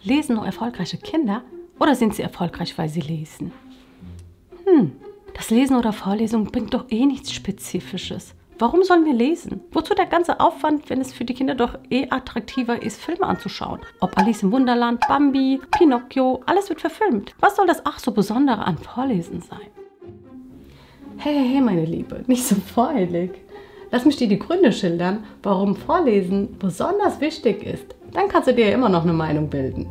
Lesen nur erfolgreiche Kinder oder sind sie erfolgreich, weil sie lesen? Das Lesen oder Vorlesung bringt doch eh nichts Spezifisches. Warum sollen wir lesen? Wozu der ganze Aufwand, wenn es für die Kinder doch eh attraktiver ist, Filme anzuschauen? Ob Alice im Wunderland, Bambi, Pinocchio, alles wird verfilmt. Was soll das ach so Besondere an Vorlesen sein? Hey, meine Liebe, nicht so voreilig. Lass mich dir die Gründe schildern, warum Vorlesen besonders wichtig ist. Dann kannst du dir ja immer noch eine Meinung bilden.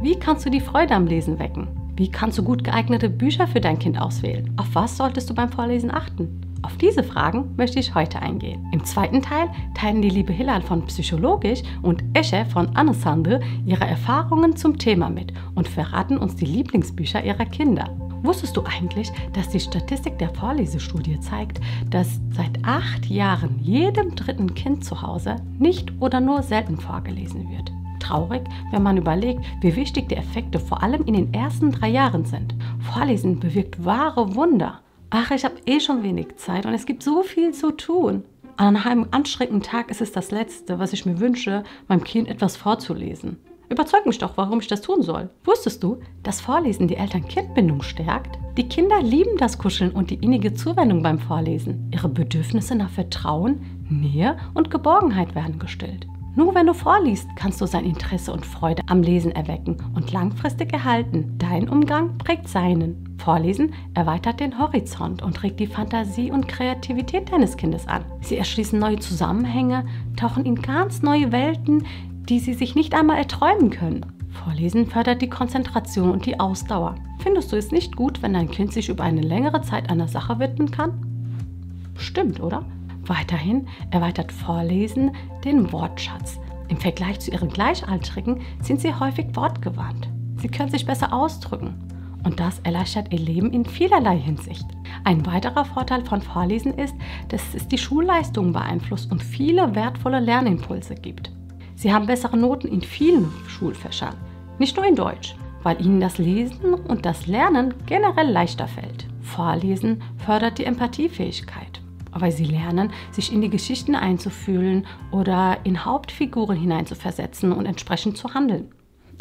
Wie kannst du die Freude am Lesen wecken? Wie kannst du gut geeignete Bücher für dein Kind auswählen? Auf was solltest du beim Vorlesen achten? Auf diese Fragen möchte ich heute eingehen. Im zweiten Teil teilen die liebe Hilal von Psychologisch und Esche von Anne-Sandre ihre Erfahrungen zum Thema mit und verraten uns die Lieblingsbücher ihrer Kinder. Wusstest du eigentlich, dass die Statistik der Vorlesestudie zeigt, dass seit 8 Jahren jedem dritten Kind zu Hause nicht oder nur selten vorgelesen wird? Traurig, wenn man überlegt, wie wichtig die Effekte vor allem in den ersten 3 Jahren sind. Vorlesen bewirkt wahre Wunder. Ach, ich habe eh schon wenig Zeit und es gibt so viel zu tun. An einem anstrengenden Tag ist es das Letzte, was ich mir wünsche, meinem Kind etwas vorzulesen. Überzeug mich doch, warum ich das tun soll. Wusstest du, dass Vorlesen die Eltern-Kind-Bindung stärkt? Die Kinder lieben das Kuscheln und die innige Zuwendung beim Vorlesen. Ihre Bedürfnisse nach Vertrauen, Nähe und Geborgenheit werden gestillt. Nur wenn du vorliest, kannst du sein Interesse und Freude am Lesen erwecken und langfristig erhalten. Dein Umgang prägt seinen. Vorlesen erweitert den Horizont und regt die Fantasie und Kreativität deines Kindes an. Sie erschließen neue Zusammenhänge, tauchen in ganz neue Welten, die sie sich nicht einmal erträumen können. Vorlesen fördert die Konzentration und die Ausdauer. Findest du es nicht gut, wenn dein Kind sich über eine längere Zeit einer Sache widmen kann? Stimmt, oder? Weiterhin erweitert Vorlesen den Wortschatz. Im Vergleich zu ihren Gleichaltrigen sind sie häufig wortgewandt. Sie können sich besser ausdrücken. Und das erleichtert ihr Leben in vielerlei Hinsicht. Ein weiterer Vorteil von Vorlesen ist, dass es die Schulleistungen beeinflusst und viele wertvolle Lernimpulse gibt. Sie haben bessere Noten in vielen Schulfächern, nicht nur in Deutsch, weil ihnen das Lesen und das Lernen generell leichter fällt. Vorlesen fördert die Empathiefähigkeit, weil sie lernen, sich in die Geschichten einzufühlen oder in Hauptfiguren hineinzuversetzen und entsprechend zu handeln.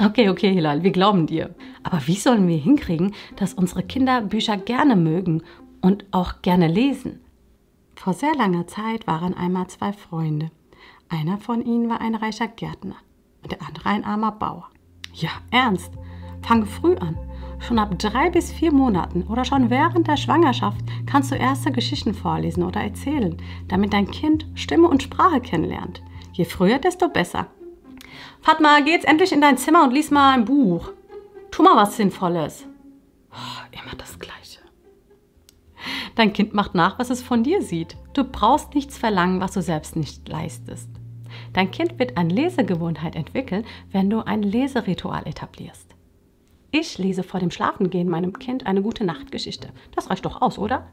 Okay, Hilal, wir glauben dir. Aber wie sollen wir hinkriegen, dass unsere Kinder Bücher gerne mögen und auch gerne lesen? Vor sehr langer Zeit waren einmal 2 Freunde. Einer von ihnen war ein reicher Gärtner und der andere ein armer Bauer. Ja, ernst, fange früh an. Schon ab 3 bis 4 Monaten oder schon während der Schwangerschaft kannst du erste Geschichten vorlesen oder erzählen, damit dein Kind Stimme und Sprache kennenlernt. Je früher, desto besser. Fatma, geh jetzt endlich in dein Zimmer und lies mal ein Buch. Tu mal was Sinnvolles. Immer das Gleiche. Dein Kind macht nach, was es von dir sieht. Du brauchst nichts verlangen, was du selbst nicht leistest. Dein Kind wird eine Lesegewohnheit entwickeln, wenn du ein Leseritual etablierst. Ich lese vor dem Schlafengehen meinem Kind eine gute Nachtgeschichte. Das reicht doch aus, oder?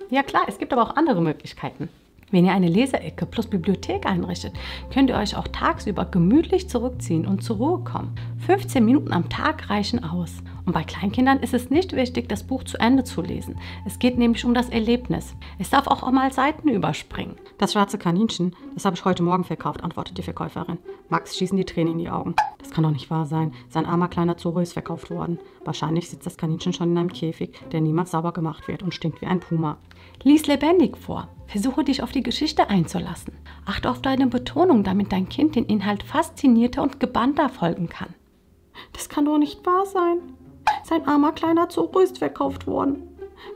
Ja klar, es gibt aber auch andere Möglichkeiten. Wenn ihr eine Leseecke plus Bibliothek einrichtet, könnt ihr euch auch tagsüber gemütlich zurückziehen und zur Ruhe kommen. 15 Minuten am Tag reichen aus. Und bei Kleinkindern ist es nicht wichtig, das Buch zu Ende zu lesen. Es geht nämlich um das Erlebnis. Es darf auch mal Seiten überspringen. Das schwarze Kaninchen, das habe ich heute Morgen verkauft, antwortet die Verkäuferin. Max schießen die Tränen in die Augen. Das kann doch nicht wahr sein. Sein armer kleiner Zorro ist verkauft worden. Wahrscheinlich sitzt das Kaninchen schon in einem Käfig, der niemals sauber gemacht wird und stinkt wie ein Puma. Lies lebendig vor. Versuche dich auf die Geschichte einzulassen. Achte auf deine Betonung, damit dein Kind den Inhalt faszinierter und gebannter folgen kann. Das kann doch nicht wahr sein. Sein armer kleiner Zorro ist verkauft worden.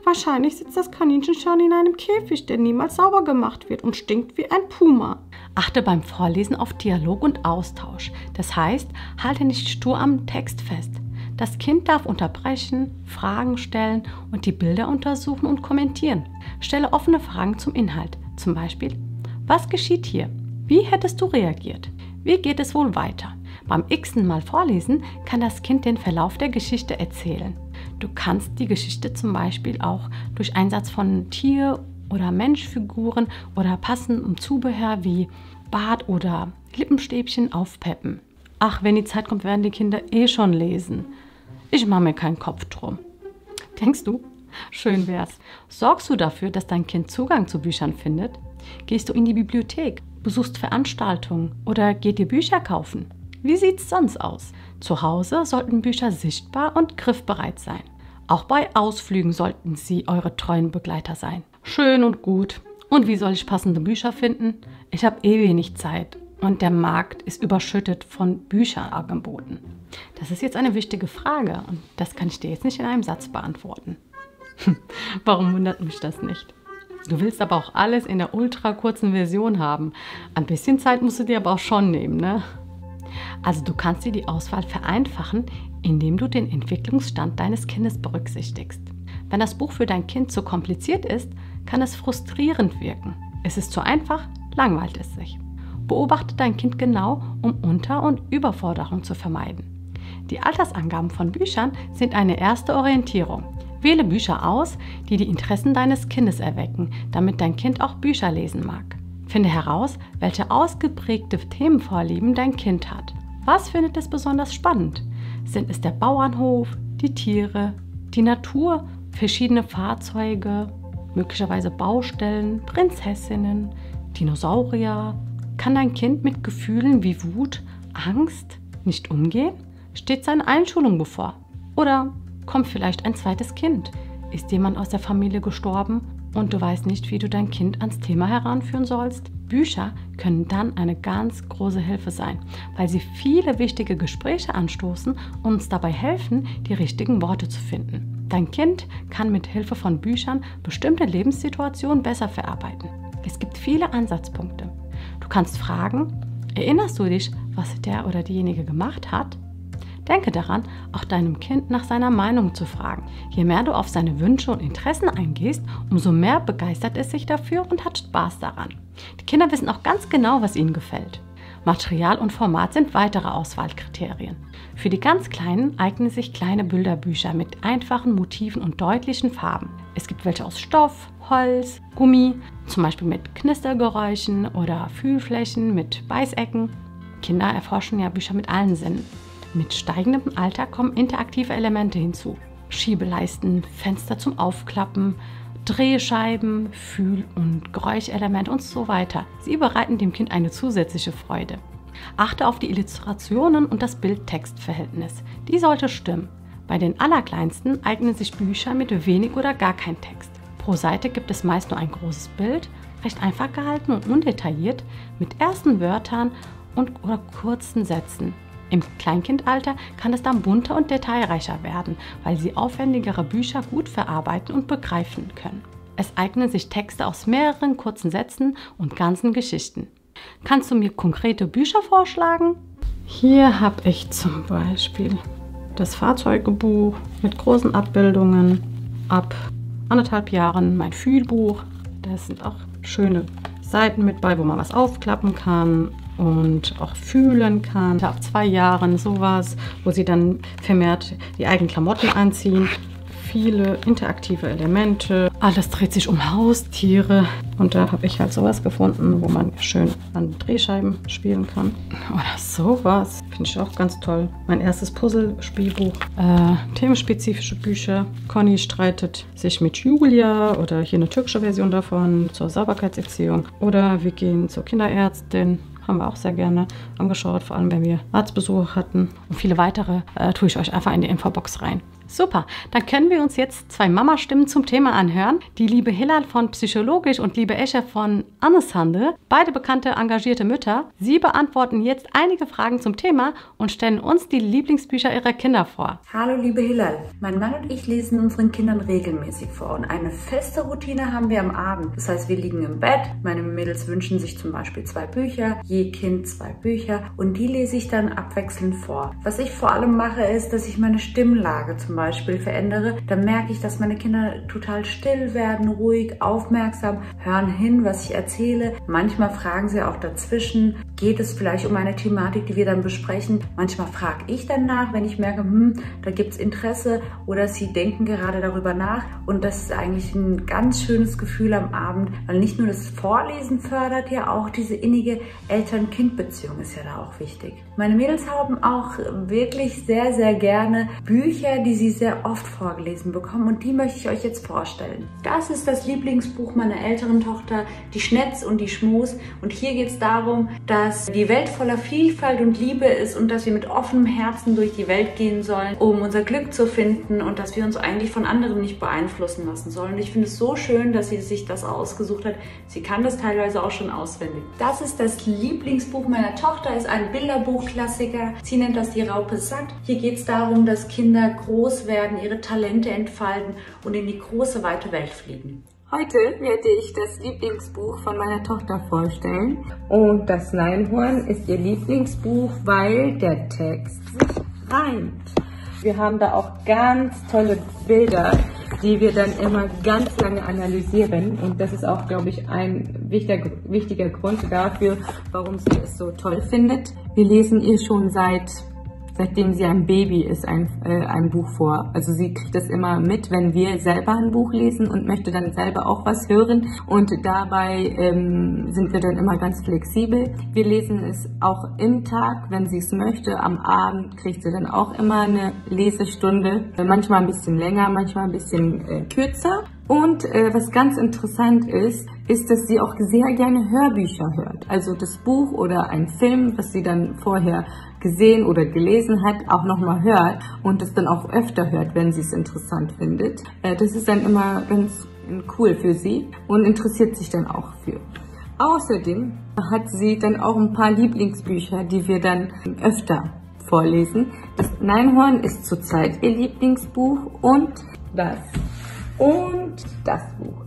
Wahrscheinlich sitzt das Kaninchen schon in einem Käfig, der niemals sauber gemacht wird und stinkt wie ein Puma. Achte beim Vorlesen auf Dialog und Austausch. Das heißt, halte nicht stur am Text fest. Das Kind darf unterbrechen, Fragen stellen und die Bilder untersuchen und kommentieren. Stelle offene Fragen zum Inhalt. Zum Beispiel, was geschieht hier? Wie hättest du reagiert? Wie geht es wohl weiter? Beim x-ten Mal vorlesen kann das Kind den Verlauf der Geschichte erzählen. Du kannst die Geschichte zum Beispiel auch durch Einsatz von Tier- oder Menschfiguren oder passendem Zubehör wie Bart oder Lippenstäbchen aufpeppen. Ach, wenn die Zeit kommt, werden die Kinder eh schon lesen. Ich mache mir keinen Kopf drum. Denkst du? Schön wär's. Sorgst du dafür, dass dein Kind Zugang zu Büchern findet? Gehst du in die Bibliothek, besuchst Veranstaltungen oder geht dir Bücher kaufen? Wie sieht's sonst aus? Zu Hause sollten Bücher sichtbar und griffbereit sein. Auch bei Ausflügen sollten sie eure treuen Begleiter sein. Schön und gut. Und wie soll ich passende Bücher finden? Ich habe wenig Zeit und der Markt ist überschüttet von Bücherangeboten. Das ist jetzt eine wichtige Frage und das kann ich dir jetzt nicht in einem Satz beantworten. Warum wundert mich das nicht? Du willst aber auch alles in der ultra kurzen Version haben. Ein bisschen Zeit musst du dir aber auch schon nehmen, ne? Also du kannst dir die Auswahl vereinfachen, indem du den Entwicklungsstand deines Kindes berücksichtigst. Wenn das Buch für dein Kind zu kompliziert ist, kann es frustrierend wirken. Es ist zu einfach, langweilt es sich. Beobachte dein Kind genau, um Unter- und Überforderung zu vermeiden. Die Altersangaben von Büchern sind eine erste Orientierung. Wähle Bücher aus, die die Interessen deines Kindes erwecken, damit dein Kind auch Bücher lesen mag. Finde heraus, welche ausgeprägte Themenvorlieben dein Kind hat. Was findet es besonders spannend? Sind es der Bauernhof, die Tiere, die Natur, verschiedene Fahrzeuge, möglicherweise Baustellen, Prinzessinnen, Dinosaurier? Kann dein Kind mit Gefühlen wie Wut, Angst nicht umgehen? Steht seine Einschulung bevor? Oder kommt vielleicht ein zweites Kind? Ist jemand aus der Familie gestorben und du weißt nicht, wie du dein Kind ans Thema heranführen sollst? Bücher können dann eine ganz große Hilfe sein, weil sie viele wichtige Gespräche anstoßen und uns dabei helfen, die richtigen Worte zu finden. Dein Kind kann mit Hilfe von Büchern bestimmte Lebenssituationen besser verarbeiten. Es gibt viele Ansatzpunkte. Du kannst fragen, erinnerst du dich, was der oder diejenige gemacht hat? Denke daran, auch deinem Kind nach seiner Meinung zu fragen. Je mehr du auf seine Wünsche und Interessen eingehst, umso mehr begeistert es sich dafür und hat Spaß daran. Die Kinder wissen auch ganz genau, was ihnen gefällt. Material und Format sind weitere Auswahlkriterien. Für die ganz Kleinen eignen sich kleine Bilderbücher mit einfachen Motiven und deutlichen Farben. Es gibt welche aus Stoff, Holz, Gummi, zum Beispiel mit Knistergeräuschen oder Fühlflächen mit Beißecken. Kinder erforschen ja Bücher mit allen Sinnen. Mit steigendem Alter kommen interaktive Elemente hinzu. Schiebeleisten, Fenster zum Aufklappen, Drehscheiben, Fühl- und Geräuschelemente und so weiter. Sie bereiten dem Kind eine zusätzliche Freude. Achte auf die Illustrationen und das Bild-Text-Verhältnis. Die sollte stimmen. Bei den Allerkleinsten eignen sich Bücher mit wenig oder gar kein Text. Pro Seite gibt es meist nur ein großes Bild, recht einfach gehalten und undetailliert, mit ersten Wörtern oder kurzen Sätzen. Im Kleinkindalter kann es dann bunter und detailreicher werden, weil sie aufwendigere Bücher gut verarbeiten und begreifen können. Es eignen sich Texte aus mehreren kurzen Sätzen und ganzen Geschichten. Kannst du mir konkrete Bücher vorschlagen? Hier habe ich zum Beispiel das Fahrzeugbuch mit großen Abbildungen ab 1,5 Jahren, mein Fühlbuch. Da sind auch schöne Seiten mit bei, wo man was aufklappen kann und auch fühlen kann. Ab 2 Jahren sowas, wo sie dann vermehrt die eigenen Klamotten anziehen. Viele interaktive Elemente. Alles dreht sich um Haustiere. Und da habe ich halt sowas gefunden, wo man schön an Drehscheiben spielen kann. Oder sowas. Finde ich auch ganz toll. Mein erstes Puzzle-Spielbuch. Themenspezifische Bücher. Conny streitet sich mit Julia. Oder hier eine türkische Version davon zur Sauberkeitserziehung. Oder wir gehen zur Kinderärztin. Haben wir auch sehr gerne angeschaut, vor allem wenn wir Arztbesuche hatten. Und viele weitere tue ich euch einfach in die Infobox rein. Super, dann können wir uns jetzt 2 Mama-Stimmen zum Thema anhören. Die liebe Hilal von Psychologisch und liebe Esche von Anneshandel, beide bekannte, engagierte Mütter. Sie beantworten jetzt einige Fragen zum Thema und stellen uns die Lieblingsbücher ihrer Kinder vor. Hallo liebe Hilal, mein Mann und ich lesen unseren Kindern regelmäßig vor und eine feste Routine haben wir am Abend. Das heißt, wir liegen im Bett, meine Mädels wünschen sich zum Beispiel 2 Bücher, je Kind 2 Bücher und die lese ich dann abwechselnd vor. Was ich vor allem mache, ist, dass ich meine Stimmlage zum Beispiel verändere, dann merke ich, dass meine Kinder total still werden, ruhig, aufmerksam, hören hin, was ich erzähle. Manchmal fragen sie auch dazwischen, geht es vielleicht um eine Thematik, die wir dann besprechen. Manchmal frage ich dann nach, wenn ich merke, da gibt es Interesse oder sie denken gerade darüber nach. Und das ist eigentlich ein ganz schönes Gefühl am Abend, weil nicht nur das Vorlesen fördert, ja auch diese innige Eltern-Kind-Beziehung ist ja da auch wichtig. Meine Mädels haben auch wirklich sehr, sehr gerne Bücher, die sie sie sehr oft vorgelesen bekommen und die möchte ich euch jetzt vorstellen. Das ist das Lieblingsbuch meiner älteren Tochter, Die Schnetz und die Schmus. Und hier geht es darum, dass die Welt voller Vielfalt und Liebe ist und dass wir mit offenem Herzen durch die Welt gehen sollen, um unser Glück zu finden und dass wir uns eigentlich von anderen nicht beeinflussen lassen sollen. Und ich finde es so schön, dass sie sich das ausgesucht hat. Sie kann das teilweise auch schon auswendig. Das ist das Lieblingsbuch meiner Tochter, ist ein Bilderbuchklassiker. Sie nennt das Die Raupe satt. Hier geht es darum, dass Kinder groß werden, ihre Talente entfalten und in die große, weite Welt fliegen. Heute werde ich das Lieblingsbuch von meiner Tochter vorstellen. Und das Neinhorn ist ihr Lieblingsbuch, weil der Text sich reimt. Wir haben da auch ganz tolle Bilder, die wir dann immer ganz lange analysieren. Und das ist auch, glaube ich, ein wichtiger Grund dafür, warum sie es so toll findet. Wir lesen ihr schon seitdem sie ein Baby ist, ein Buch vor. Also sie kriegt das immer mit, wenn wir selber ein Buch lesen und möchte dann selber auch was hören. Und dabei sind wir dann immer ganz flexibel. Wir lesen es auch im Tag, wenn sie es möchte. Am Abend kriegt sie dann auch immer eine Lesestunde. Manchmal ein bisschen länger, manchmal ein bisschen kürzer. Und was ganz interessant ist, dass sie auch sehr gerne Hörbücher hört. Also das Buch oder ein Film, was sie dann vorher gesehen oder gelesen hat, auch nochmal hört und das dann auch öfter hört, wenn sie es interessant findet. Das ist dann immer ganz cool für sie und interessiert sich dann auch für. Außerdem hat sie dann auch ein paar Lieblingsbücher, die wir dann öfter vorlesen. Das Neinhorn ist zurzeit ihr Lieblingsbuch und das Buch.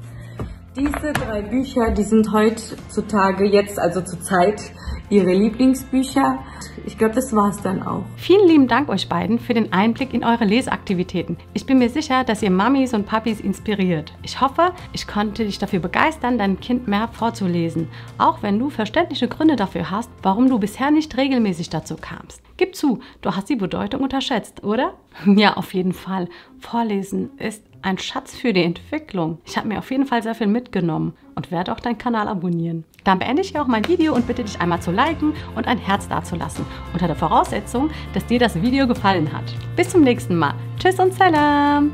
Diese 3 Bücher, die sind heutzutage jetzt, also zurzeit, ihre Lieblingsbücher. Ich glaube, das war's dann auch. Vielen lieben Dank euch beiden für den Einblick in eure Lesaktivitäten. Ich bin mir sicher, dass ihr Mamis und Papis inspiriert. Ich hoffe, ich konnte dich dafür begeistern, deinem Kind mehr vorzulesen. Auch wenn du verständliche Gründe dafür hast, warum du bisher nicht regelmäßig dazu kamst. Gib zu, du hast die Bedeutung unterschätzt, oder? Ja, auf jeden Fall. Vorlesen ist ein Schatz für die Entwicklung. Ich habe mir auf jeden Fall sehr viel mitgenommen und werde auch deinen Kanal abonnieren. Dann beende ich auch mein Video und bitte dich einmal zu liken und ein Herz dazulassen, unter der Voraussetzung, dass dir das Video gefallen hat. Bis zum nächsten Mal. Tschüss und Salam!